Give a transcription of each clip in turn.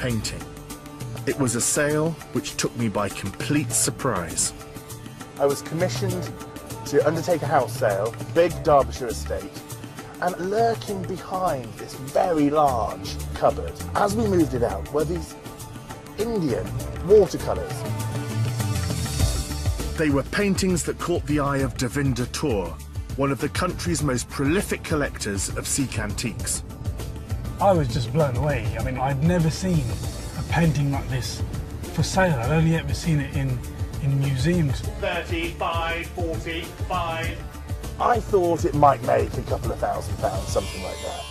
painting. It was a sale which took me by complete surprise. I was commissioned to undertake a house sale, big Derbyshire estate, and lurking behind this very large cupboard, as we moved it out, were these Indian watercolours. They were paintings that caught the eye of Devinder Tour, one of the country's most prolific collectors of Sikh antiques. I was just blown away. I mean, I'd never seen a painting like this for sale. I'd only ever seen it in museums. 35, 45. I thought it might make a couple of £1,000, something like that.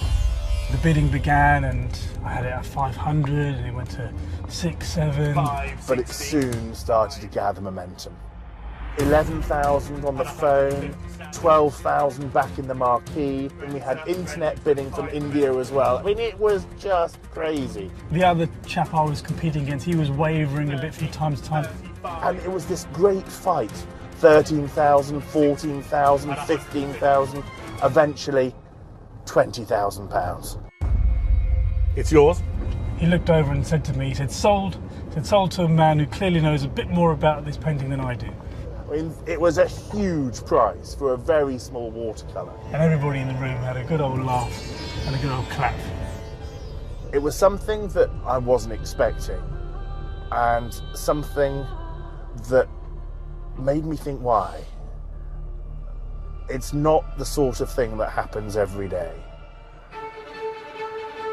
The bidding began and I had it at 500 and it went to 6, 7. But it soon started to gather momentum. 11,000 on the phone, 12,000 back in the marquee, and we had internet bidding from India as well. I mean, it was just crazy. The other chap I was competing against, he was wavering a bit from time to time. And it was this great fight. 13,000, 14,000, 15,000, eventually £20,000. It's yours. He looked over and said to me, he said, sold to a man who clearly knows a bit more about this painting than I do. I mean, it was a huge price for a very small watercolour. And everybody in the room had a good old laugh and a good old clap. It was something that I wasn't expecting, and something that made me think, why? It's not the sort of thing that happens every day.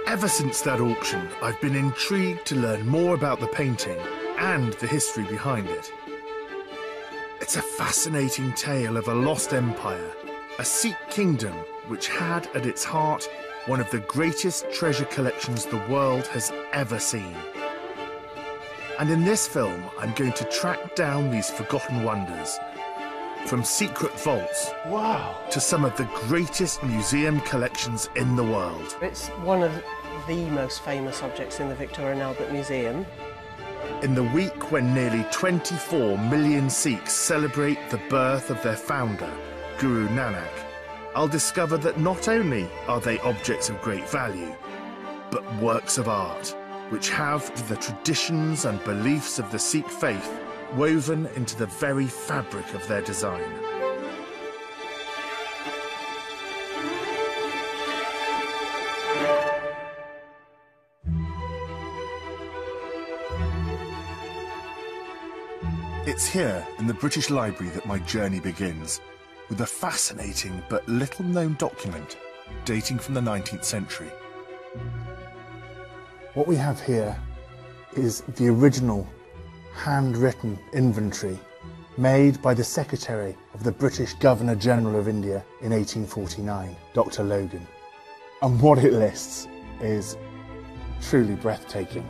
Ever since that auction, I've been intrigued to learn more about the painting and the history behind it. It's a fascinating tale of a lost empire, a Sikh kingdom which had at its heart one of the greatest treasure collections the world has ever seen. And in this film, I'm going to track down these forgotten wonders, from secret vaults to some of the greatest museum collections in the world. It's one of the most famous objects in the Victoria and Albert Museum. In the week when nearly 24 million Sikhs celebrate the birth of their founder, Guru Nanak, I'll discover that not only are they objects of great value, but works of art, which have the traditions and beliefs of the Sikh faith woven into the very fabric of their design. It's here in the British Library that my journey begins, with a fascinating but little-known document dating from the 19th century. What we have here is the original handwritten inventory made by the Secretary of the British Governor-General of India in 1849, Dr. Logan. And what it lists is truly breathtaking.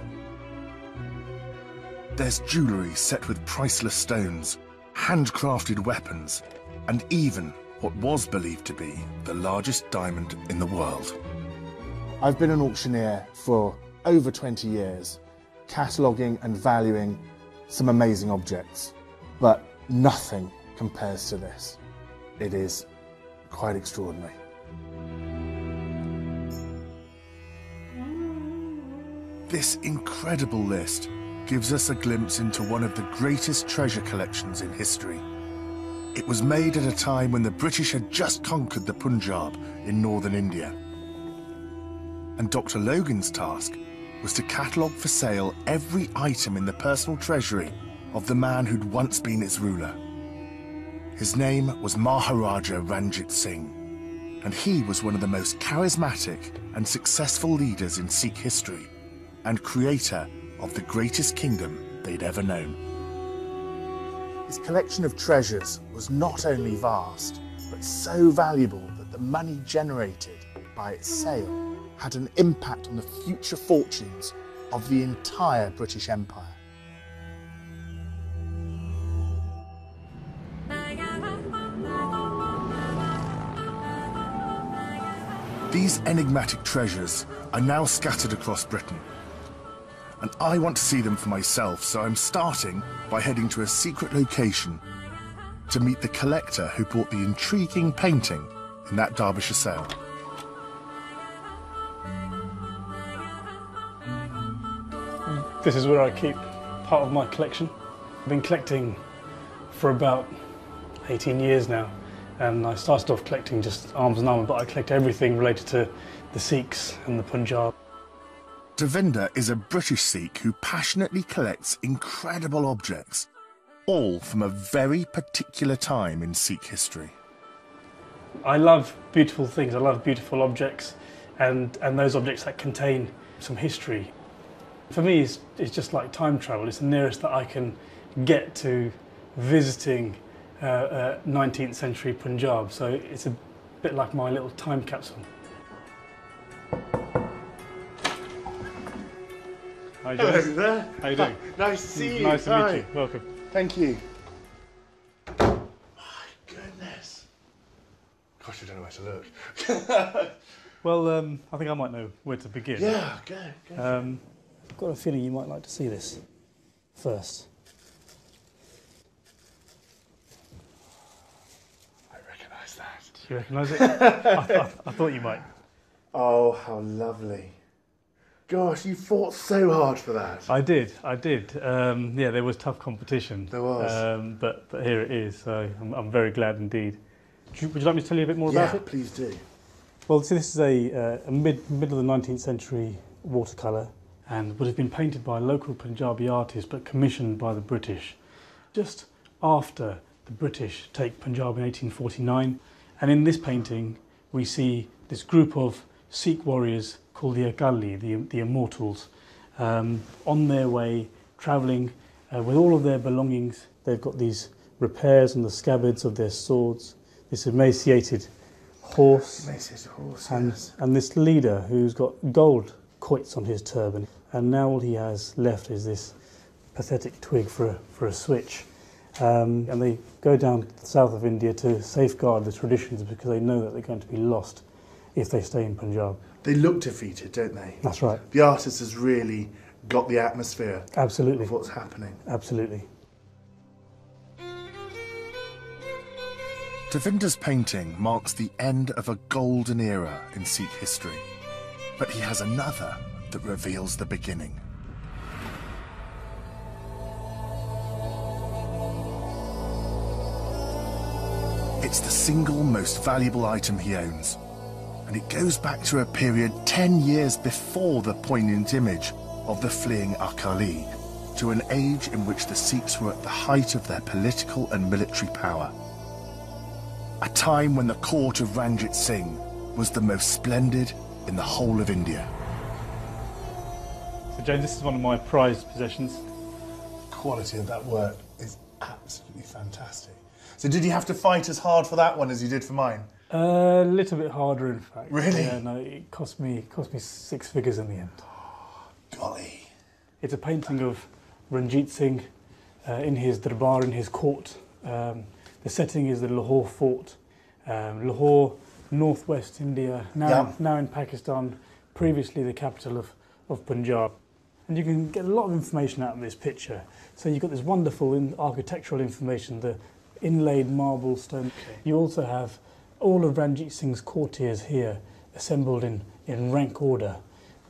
There's jewellery set with priceless stones, handcrafted weapons, and even what was believed to be the largest diamond in the world. I've been an auctioneer for over 20 years, cataloguing and valuing some amazing objects, but nothing compares to this. It is quite extraordinary. This incredible list gives us a glimpse into one of the greatest treasure collections in history. It was made at a time when the British had just conquered the Punjab in northern India. And Dr. Logan's task was to catalogue for sale every item in the personal treasury of the man who'd once been its ruler. His name was Maharaja Ranjit Singh, and he was one of the most charismatic and successful leaders in Sikh history, and creator of the greatest kingdom they'd ever known. His collection of treasures was not only vast, but so valuable that the money generated by its sale had an impact on the future fortunes of the entire British Empire. These enigmatic treasures are now scattered across Britain, and I want to see them for myself, so I'm starting by heading to a secret location to meet the collector who bought the intriguing painting in that Derbyshire sale. This is where I keep part of my collection. I've been collecting for about 18 years now, and I started off collecting just arms and armour, but I collect everything related to the Sikhs and the Punjab. Devinder is a British Sikh who passionately collects incredible objects, all from a very particular time in Sikh history. I love beautiful things, I love beautiful objects, and those objects that contain some history. For me, it's just like time travel. It's the nearest that I can get to visiting 19th century Punjab, so it's a bit like my little time capsule. Hi, Hello there. How you doing? Nice to see you. Nice to meet you. Welcome. Thank you. My goodness. Gosh, I don't know where to look. Well, I think I might know where to begin. Yeah, go. I've got a feeling you might like to see this first. I recognise that. Do you recognise it? I thought you might. Oh, how lovely. Gosh, you fought so hard for that. I did. Yeah, there was tough competition. There was. But here it is, so I'm very glad indeed. Would you like me to tell you a bit more about it? Yeah, please do. Well, see, this is a middle of the 19th century watercolour, and would have been painted by a local Punjabi artist but commissioned by the British just after the British take Punjab in 1849. And in this painting we see this group of Sikh warriors called the Akali, the Immortals, on their way travelling with all of their belongings. They've got these repairs on the scabbards of their swords, this emaciated horse, and this leader who's got gold quoits on his turban, and now all he has left is this pathetic twig for a switch. And they go down to the south of India to safeguard the traditions because they know that they're going to be lost if they stay in Punjab. They look defeated, don't they? That's right. The artist has really got the atmosphere Absolutely. of what's happening. Absolutely. Devinder's painting marks the end of a golden era in Sikh history, but he has another that reveals the beginning. It's the single most valuable item he owns, and it goes back to a period 10 years before the poignant image of the fleeing Akali, to an age in which the Sikhs were at the height of their political and military power. A time when the court of Ranjit Singh was the most splendid in the whole of India. So James, this is one of my prized possessions. The quality of that work is absolutely fantastic. So did you have to fight as hard for that one as you did for mine? A little bit harder, in fact. Really? Yeah, no, it cost me 6 figures in the end. Golly. It's a painting of Ranjit Singh in his darbar, in his court. The setting is the Lahore fort. Lahore, northwest India, now in Pakistan, previously the capital of Punjab. And you can get a lot of information out of this picture. So you've got this wonderful architectural information, the inlaid marble stone. Okay. You also have all of Ranjit Singh's courtiers here, assembled in rank order,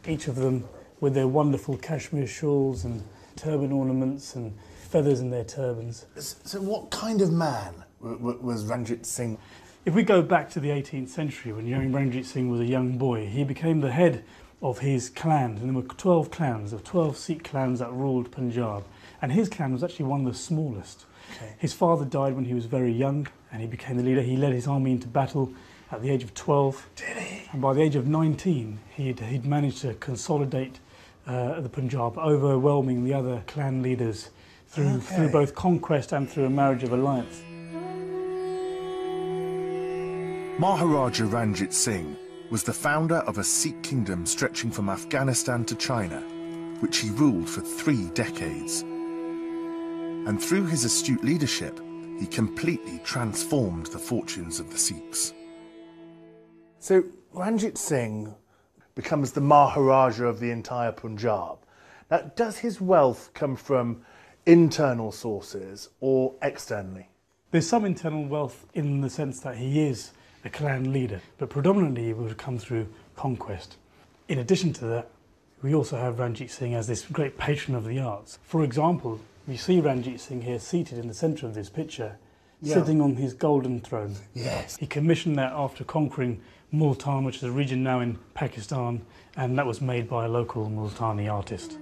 each of them with their wonderful cashmere shawls and turban ornaments and feathers in their turbans. So what kind of man was Ranjit Singh? If we go back to the 18th century, when young Ranjit Singh was a young boy, he became the head of his clan, and there were 12 clans, of 12 Sikh clans that ruled Punjab, and his clan was actually one of the smallest. Okay. His father died when he was very young, and he became the leader. He led his army into battle at the age of 12. Did he? And by the age of 19, he'd managed to consolidate the Punjab, overwhelming the other clan leaders through both conquest and through a marriage of alliance. Maharaja Ranjit Singh was the founder of a Sikh kingdom stretching from Afghanistan to China, which he ruled for 3 decades. And through his astute leadership, he completely transformed the fortunes of the Sikhs. So Ranjit Singh becomes the Maharaja of the entire Punjab. Now, does his wealth come from internal sources or externally? There's some internal wealth in the sense that he is a clan leader, but predominantly it would come through conquest. In addition to that, We also have Ranjit Singh as this great patron of the arts. For example, you see Ranjit Singh here seated in the centre of this picture, sitting on his golden throne. Yes. He commissioned that after conquering Multan, which is a region now in Pakistan, and that was made by a local Multani artist.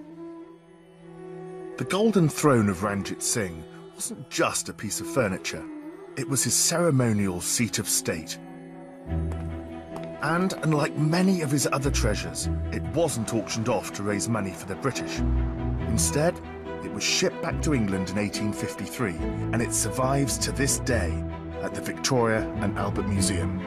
The golden throne of Ranjit Singh wasn't just a piece of furniture. It was his ceremonial seat of state. And unlike many of his other treasures, it wasn't auctioned off to raise money for the British. Instead, it was shipped back to England in 1853, and it survives to this day at the Victoria and Albert Museum.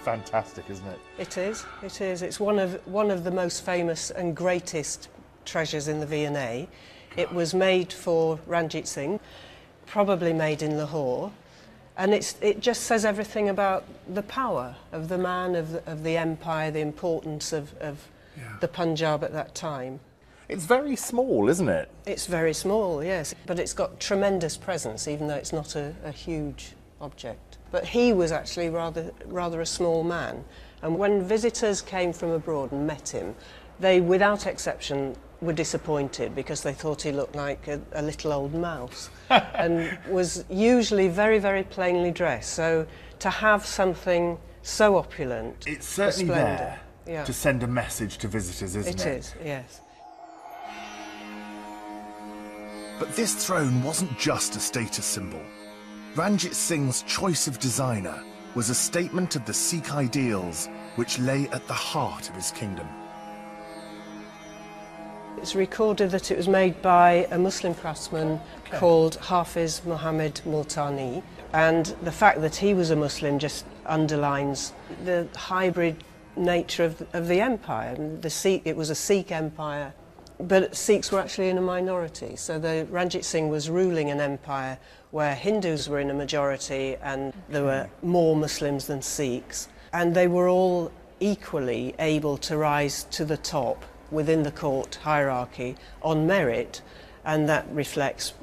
Fantastic, isn't it? It is, it is. It's one of the most famous and greatest treasures in the V&A. It was made for Ranjit Singh, probably made in Lahore, and it just says everything about the power of the man, of the empire, the importance of the Punjab at that time. It's very small, isn't it? It's very small, yes, but it's got tremendous presence, even though it's not a huge object. But he was actually rather a small man, and when visitors came from abroad and met him, they, without exception, were disappointed because they thought he looked like a little old mouse and was usually very, very plainly dressed. So to have something so opulent, it's certainly splendor, there to send a message to visitors, isn't it? It is, yes. But this throne wasn't just a status symbol. Ranjit Singh's choice of designer was a statement of the Sikh ideals which lay at the heart of his kingdom. It's recorded that it was made by a Muslim craftsman called Hafiz Muhammad Multani, and the fact that he was a Muslim just underlines the hybrid nature of the empire. It was a Sikh empire, but Sikhs were actually in a minority, so the Ranjit Singh was ruling an empire where Hindus were in a majority and there were more Muslims than Sikhs, and they were all equally able to rise to the top within the court hierarchy on merit, and that reflects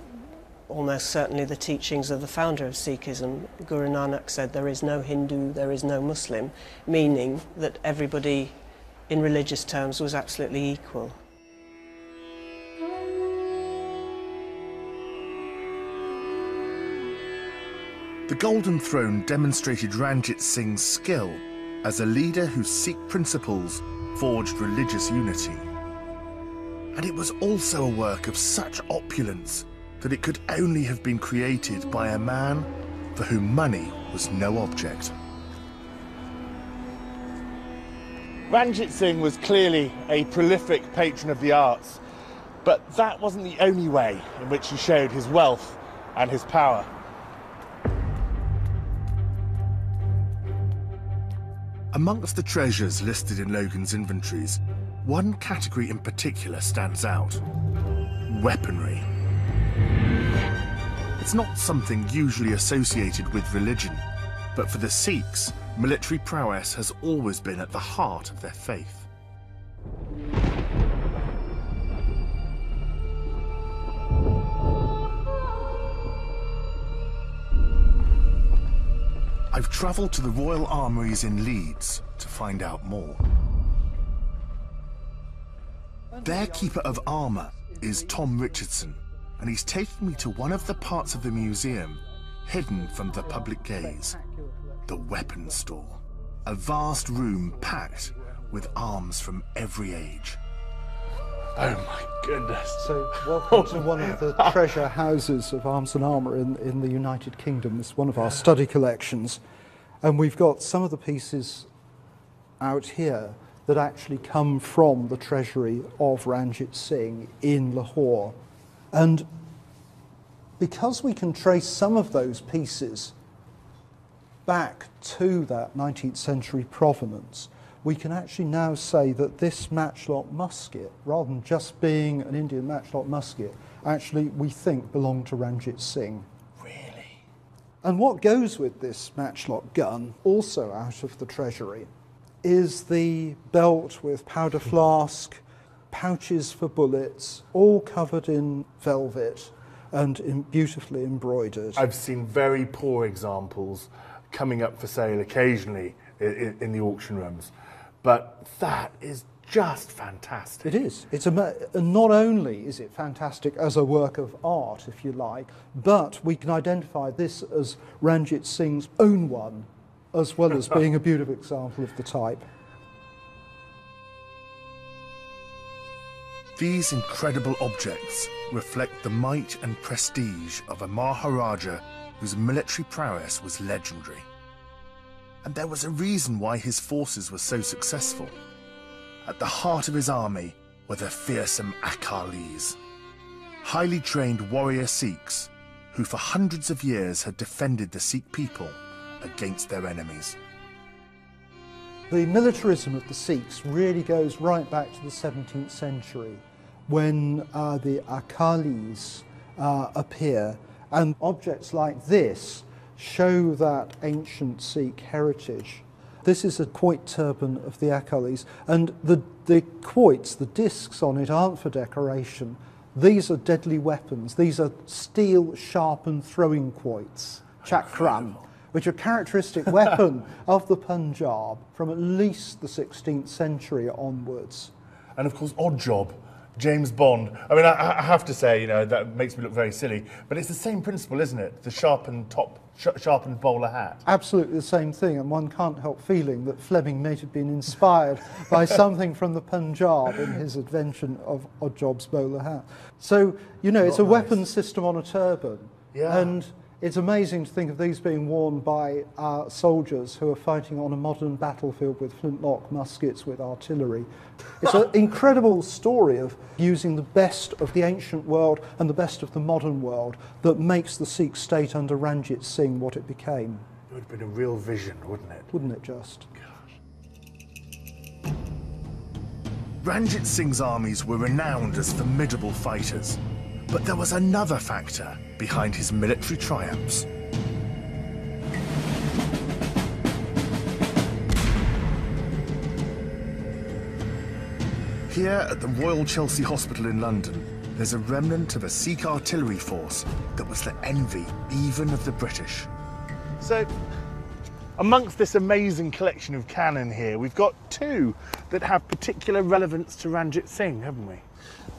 almost certainly the teachings of the founder of Sikhism. Guru Nanak said there is no Hindu, there is no Muslim, meaning that everybody in religious terms was absolutely equal. The Golden Throne demonstrated Ranjit Singh's skill as a leader whose Sikh principles forged religious unity. And it was also a work of such opulence that it could only have been created by a man for whom money was no object. Ranjit Singh was clearly a prolific patron of the arts, but that wasn't the only way in which he showed his wealth and his power. Amongst the treasures listed in Logan's inventories, one category in particular stands out: weaponry. It's not something usually associated with religion, but for the Sikhs, military prowess has always been at the heart of their faith. I've travelled to the Royal Armouries in Leeds to find out more. Their keeper of armour is Tom Richardson, and he's taken me to one of the parts of the museum hidden from the public gaze, the weapons store. A vast room packed with arms from every age. Oh my goodness. So welcome to one of the treasure houses of arms and armour in the United Kingdom. It's one of our study collections, and we've got some of the pieces out here that actually come from the treasury of Ranjit Singh in Lahore. And because we can trace some of those pieces back to that 19th century provenance, we can actually now say that this matchlock musket, rather than just being an Indian matchlock musket, actually we think belonged to Ranjit Singh. Really? And what goes with this matchlock gun, also out of the treasury, is the belt with powder flask, pouches for bullets, all covered in velvet and beautifully embroidered. I've seen very poor examples coming up for sale occasionally in the auction rooms, but that is just fantastic. It is. Not only is it fantastic as a work of art, if you like, but we can identify this as Ranjit Singh's own one, as well as being a beautiful example of the type. These incredible objects reflect the might and prestige of a Maharaja whose military prowess was legendary. And there was a reason why his forces were so successful. At the heart of his army were the fearsome Akalis, highly trained warrior Sikhs who for hundreds of years had defended the Sikh people against their enemies. The militarism of the Sikhs really goes right back to the 17th century when the Akalis appear, and objects like this show that ancient Sikh heritage. This is a quoit turban of the Akalis, and the quoits, the discs on it, aren't for decoration. These are deadly weapons. These are steel sharpened throwing quoits, chakram, which are a characteristic weapon of the Punjab from at least the 16th century onwards. And of course, odd job, James Bond. I mean, I have to say, you know, that makes me look very silly, but it's the same principle, isn't it? The sharpened sharpened bowler hat. Absolutely the same thing, and one can't help feeling that Fleming may have been inspired by something from the Punjab in his invention of Oddjob's bowler hat. So, you know, it's a weapons system on a turban. Yeah. And it's amazing to think of these being worn by soldiers who are fighting on a modern battlefield with flintlock muskets, with artillery. It's an incredible story of using the best of the ancient world and the best of the modern world that makes the Sikh state under Ranjit Singh what it became. It would have been a real vision, wouldn't it? Wouldn't it just? Ranjit Singh's armies were renowned as formidable fighters, but there was another factor behind his military triumphs. Here at the Royal Chelsea Hospital in London, there's a remnant of a Sikh artillery force that was the envy even of the British. So, amongst this amazing collection of cannon here, we've got two that have particular relevance to Ranjit Singh, haven't we?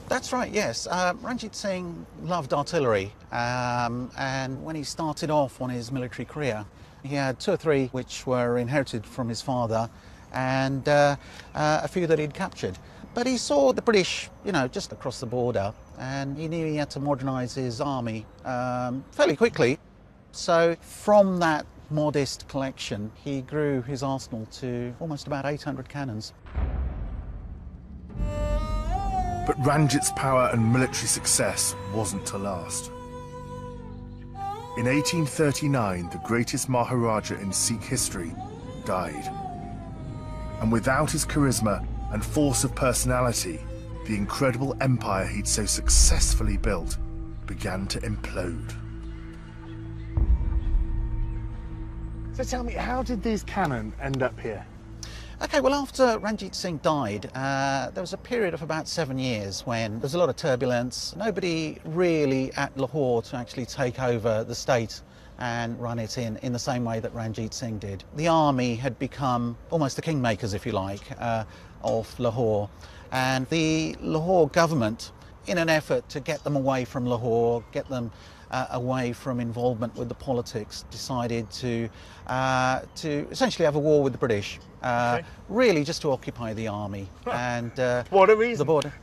That's right, yes. Ranjit Singh loved artillery, and when he started off on his military career, he had two or three which were inherited from his father, and a few that he'd captured. But he saw the British, you know, just across the border, and he knew he had to modernise his army fairly quickly. So from that modest collection, he grew his arsenal to almost about 800 cannons. But Ranjit's power and military success wasn't to last. In 1839, the greatest Maharaja in Sikh history died. And without his charisma and force of personality, the incredible empire he'd so successfully built began to implode. So tell me, how did these cannon end up here? Okay, well, after Ranjit Singh died, there was a period of about 7 years when there was a lot of turbulence. Nobody really at Lahore to actually take over the state and run it in the same way that Ranjit Singh did. The army had become almost the kingmakers, if you like, of Lahore. And the Lahore government, in an effort to get them away from Lahore, get them away from involvement with the politics, decided to essentially have a war with the British, really just to occupy the army. And What a reason! the border.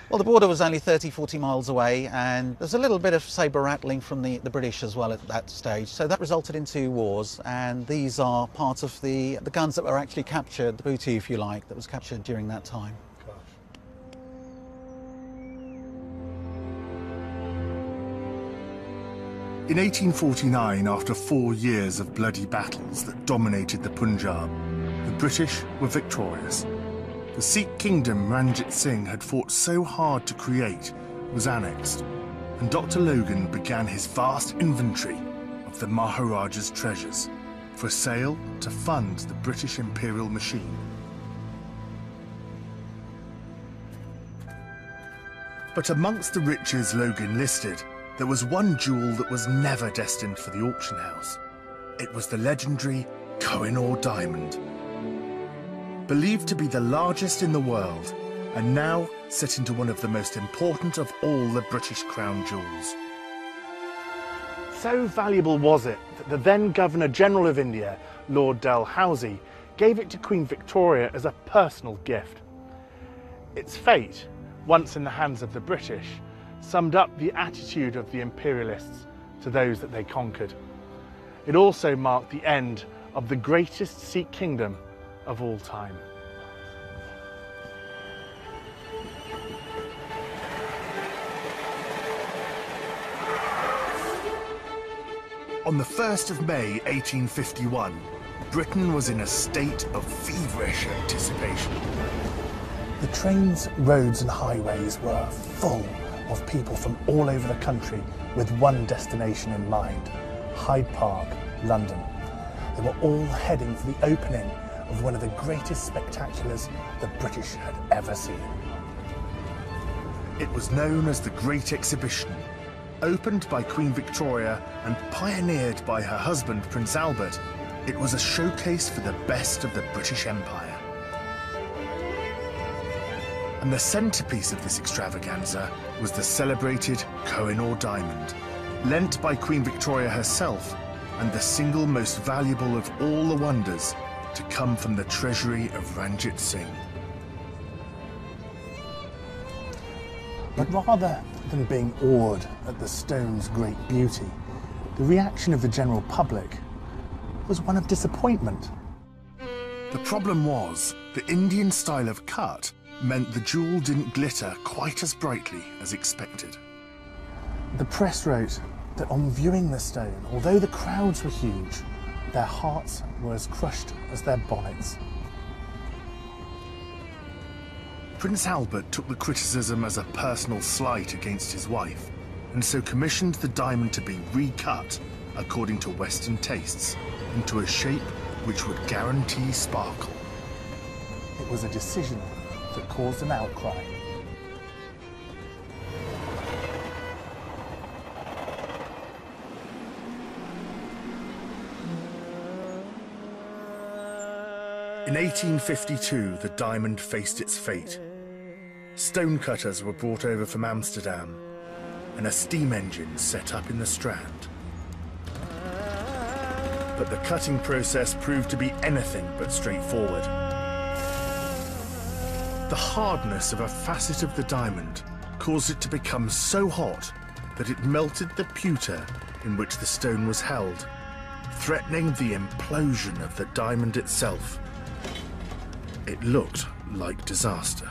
Well, the border was only 30-40 miles away, and there's a little bit of sabre rattling from the British as well at that stage. So that resulted in 2 wars, and these are part of the guns that were actually captured, the booty, if you like, that was captured during that time. In 1849, after 4 years of bloody battles that dominated the Punjab, the British were victorious. The Sikh kingdom Ranjit Singh had fought so hard to create was annexed, and Dr. Logan began his vast inventory of the Maharaja's treasures for sale to fund the British imperial machine. But amongst the riches Logan listed, there was one jewel that was never destined for the auction house. It was the legendary Koh-i-Noor diamond. Believed to be the largest in the world, and now set into one of the most important of all the British crown jewels. So valuable was it that the then Governor-General of India, Lord Dalhousie, gave it to Queen Victoria as a personal gift. Its fate, once in the hands of the British, summed up the attitude of the imperialists to those that they conquered. It also marked the end of the greatest Sikh kingdom of all time. On the 1st of May 1851, Britain was in a state of feverish anticipation. The trains, roads and highways were full of people from all over the country with one destination in mind: Hyde Park, London. They were all heading for the opening of one of the greatest spectaculars the British had ever seen. It was known as the Great Exhibition. Opened by Queen Victoria and pioneered by her husband Prince Albert, it was a showcase for the best of the British Empire. And the centrepiece of this extravaganza was the celebrated Koh-i-Noor diamond, lent by Queen Victoria herself, and the single most valuable of all the wonders to come from the treasury of Ranjit Singh. But rather than being awed at the stone's great beauty, the reaction of the general public was one of disappointment. The problem was, the Indian style of cut meant the jewel didn't glitter quite as brightly as expected. The press wrote that on viewing the stone, although the crowds were huge, their hearts were as crushed as their bonnets. Prince Albert took the criticism as a personal slight against his wife, and so commissioned the diamond to be recut, according to Western tastes, into a shape which would guarantee sparkle. It was a decision that caused an outcry. In 1852, the diamond faced its fate. Stonecutters were brought over from Amsterdam, and a steam engine set up in the Strand. But the cutting process proved to be anything but straightforward. The hardness of a facet of the diamond caused it to become so hot that it melted the pewter in which the stone was held, threatening the implosion of the diamond itself. It looked like disaster.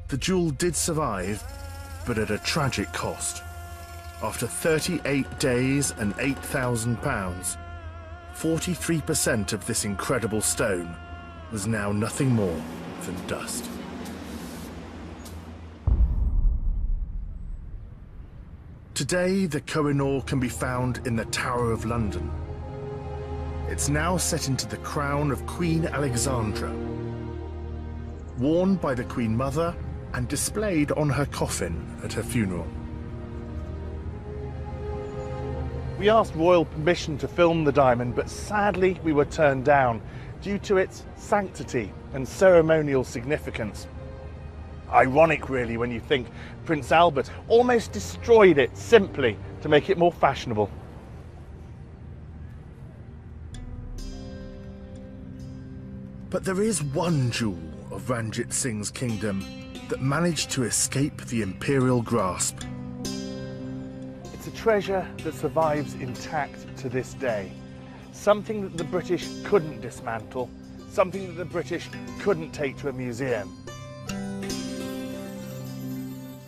The jewel did survive, but at a tragic cost. After 38 days and £8,000, 43% of this incredible stone was now nothing more than dust. Today, the Koh-i-Noor can be found in the Tower of London. It's now set into the crown of Queen Alexandra, worn by the Queen Mother and displayed on her coffin at her funeral. We asked royal permission to film the diamond, but sadly we were turned down due to its sanctity and ceremonial significance. Ironic, really, when you think Prince Albert almost destroyed it simply to make it more fashionable. But there is one jewel of Ranjit Singh's kingdom that managed to escape the imperial grasp. It's a treasure that survives intact to this day. Something that the British couldn't dismantle, something that the British couldn't take to a museum.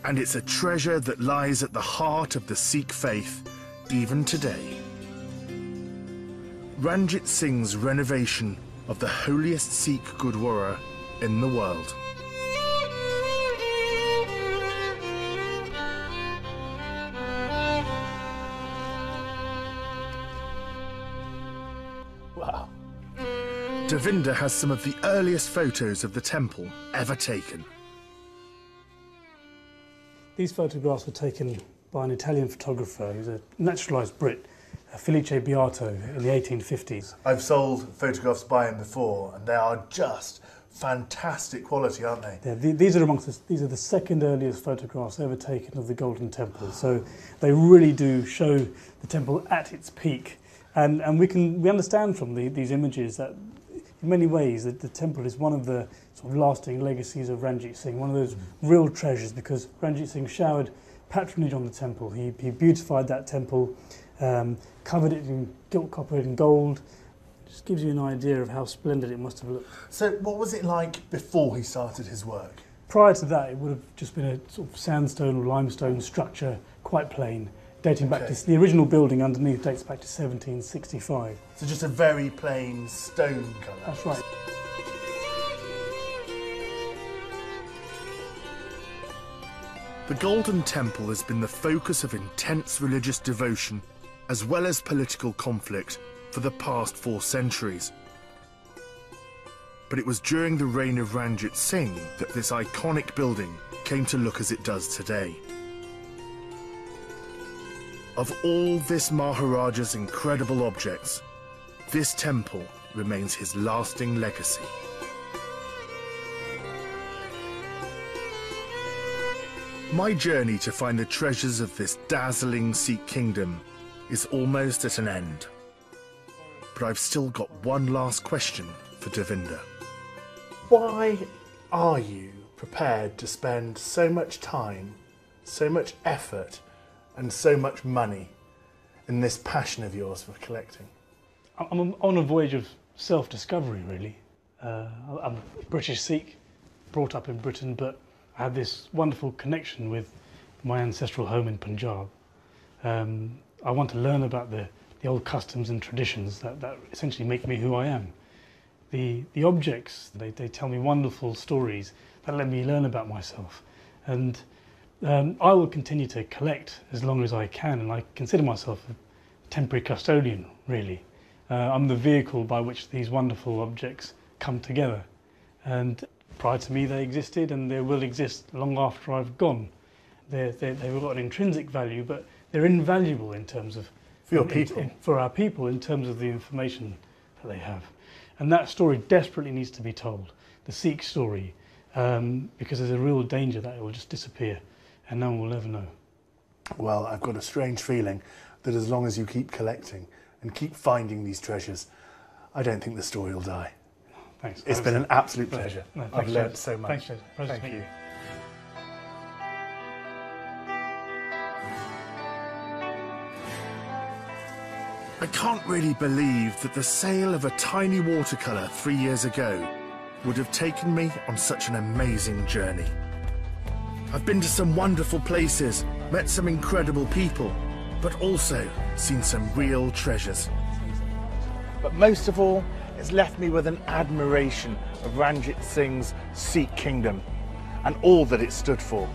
And it's a treasure that lies at the heart of the Sikh faith, even today. Ranjit Singh's renovation of the holiest Sikh Gurdwara in the world. Wow. Devinder has some of the earliest photos of the temple ever taken. These photographs were taken by an Italian photographer who's a naturalised Brit, Felice Beato, in the 1850s. I've sold photographs by him before, and they are just fantastic quality, aren't they? Yeah, these are the second earliest photographs ever taken of the Golden Temple. So they really do show the temple at its peak, and we understand from these images that in many ways that the temple is one of the sort of lasting legacies of Ranjit Singh, one of those real treasures, because Ranjit Singh showered patronage on the temple. He beautified that temple, covered it in gilt copper and gold. Just gives you an idea of how splendid it must have looked. So what was it like before he started his work? Prior to that, it would have just been a sort of sandstone or limestone structure, quite plain, dating back to the original building underneath dates back to 1765. So just a very plain stone colour. That's right. The Golden Temple has been the focus of intense religious devotion as well as political conflict for the past 4 centuries. But it was during the reign of Ranjit Singh that this iconic building came to look as it does today. Of all this Maharaja's incredible objects, this temple remains his lasting legacy. My journey to find the treasures of this dazzling Sikh kingdom is almost at an end. But I've still got one last question for Devinder. Why are you prepared to spend so much time, so much effort, and so much money in this passion of yours for collecting? I'm on a voyage of self-discovery, really. I'm a British Sikh, brought up in Britain, but I have this wonderful connection with my ancestral home in Punjab. I want to learn about the old customs and traditions that essentially make me who I am. The objects, they tell me wonderful stories that let me learn about myself. And I will continue to collect as long as I can, and I consider myself a temporary custodian, really. I'm the vehicle by which these wonderful objects come together. And prior to me they existed, and they will exist long after I've gone. They've got an intrinsic value, but they're invaluable in terms of... For your people. For our people, in terms of the information that they have. And that story desperately needs to be told, the Sikh story, because there's a real danger that it will just disappear and no one will ever know. Well, I've got a strange feeling that as long as you keep collecting and keep finding these treasures, I don't think the story will die. Thanks. It's been an absolute pleasure. No, I've learnt so much. Thanks, Jed. Pleasure to meet you. I can't really believe that the sale of a tiny watercolour 3 years ago would have taken me on such an amazing journey. I've been to some wonderful places, met some incredible people, but also seen some real treasures. But most of all, it's left me with an admiration of Ranjit Singh's Sikh kingdom and all that it stood for.